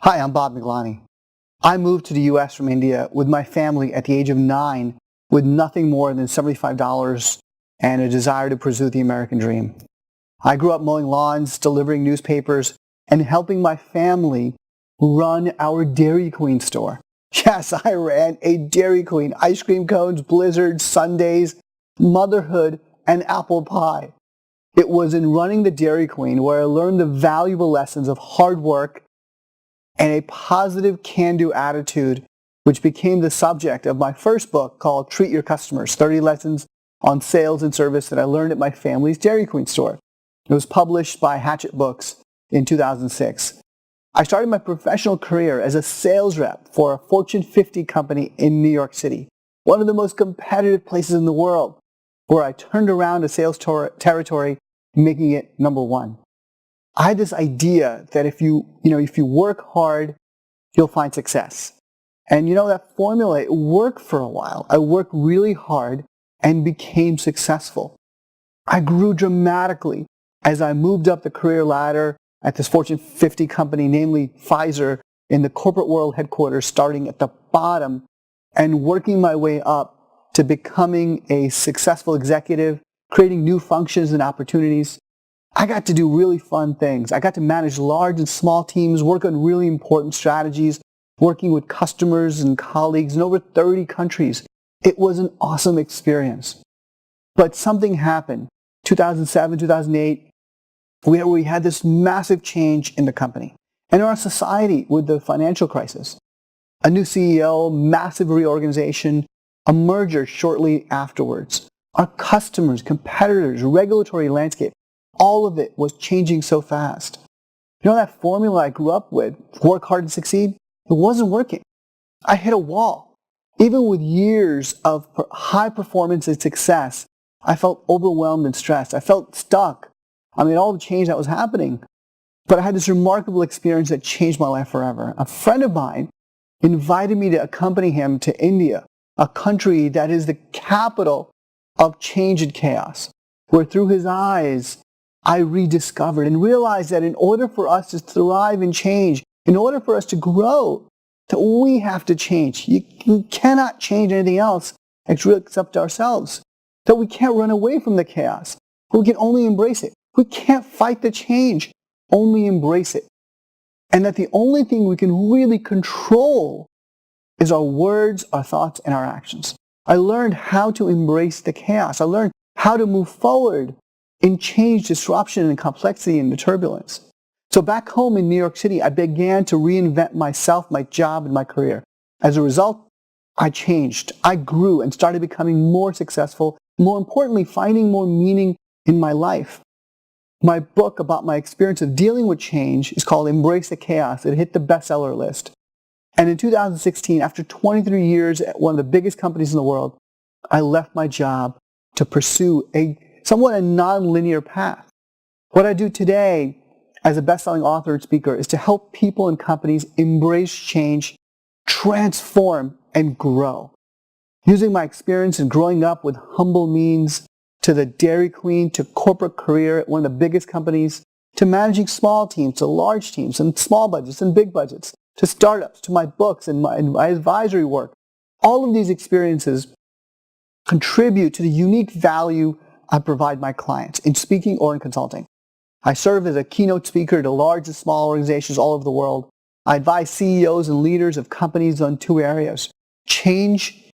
Hi, I'm Bob Miglani. I moved to the U.S. from India with my family at the age of 9 with nothing more than $75 and a desire to pursue the American dream. I grew up mowing lawns, delivering newspapers, and helping my family run our Dairy Queen store. Yes, I ran a Dairy Queen, ice cream cones, blizzards, sundaes, motherhood, and apple pie. It was in running the Dairy Queen where I learned the valuable lessons of hard work and a positive can-do attitude, which became the subject of my first book called Treat Your Customers, 30 Lessons on Sales and Service that I learned at my family's Dairy Queen store. It was published by Hatchet Books in 2006. I started my professional career as a sales rep for a Fortune 50 company in New York City, one of the most competitive places in the world, where I turned around a sales territory, making it number 1. I had this idea that if you work hard, you'll find success. And that formula, it worked for a while. I worked really hard and became successful. I grew dramatically as I moved up the career ladder at this Fortune 50 company, namely Pfizer, in the corporate world headquarters, starting at the bottom and working my way up to becoming a successful executive, creating new functions and opportunities. I got to do really fun things. I got to manage large and small teams, work on really important strategies, working with customers and colleagues in over 30 countries. It was an awesome experience. But something happened. 2007, 2008, we had this massive change in the company and in our society with the financial crisis. A new CEO, massive reorganization, a merger shortly afterwards. Our customers, competitors, regulatory landscape, all of it was changing so fast. That formula I grew up with, work hard and succeed, it wasn't working. I hit a wall. Even with years of high performance and success, I felt overwhelmed and stressed. I felt stuck. All the change that was happening. But I had this remarkable experience that changed my life forever. A friend of mine invited me to accompany him to India, a country that is the capital of change and chaos, where through his eyes, I rediscovered and realized that in order for us to thrive and change, in order for us to grow, that we have to change. You cannot change anything else except ourselves. That we can't run away from the chaos. We can only embrace it. We can't fight the change, only embrace it. And that the only thing we can really control is our words, our thoughts, and our actions. I learned how to embrace the chaos. I learned how to move forward in change, disruption, and complexity and the turbulence. So back home in New York City, I began to reinvent myself, my job, and my career. As a result, I changed. I grew and started becoming more successful, more importantly, finding more meaning in my life. My book about my experience of dealing with change is called Embrace the Chaos. It hit the bestseller list. And in 2016, after 23 years at one of the biggest companies in the world, I left my job to pursue somewhat a non-linear path. What I do today as a best-selling author and speaker is to help people and companies embrace change, transform, and grow. Using my experience in growing up with humble means, to the Dairy Queen, to corporate career at one of the biggest companies, to managing small teams, to large teams, and small budgets and big budgets, to startups, to my books and my advisory work. All of these experiences contribute to the unique value I provide my clients in speaking or in consulting. I serve as a keynote speaker to large and small organizations all over the world. I advise CEOs and leaders of companies on 2 areas, change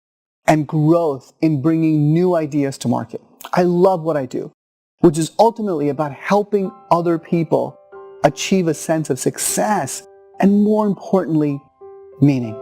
and growth in bringing new ideas to market. I love what I do, which is ultimately about helping other people achieve a sense of success and, more importantly, meaning.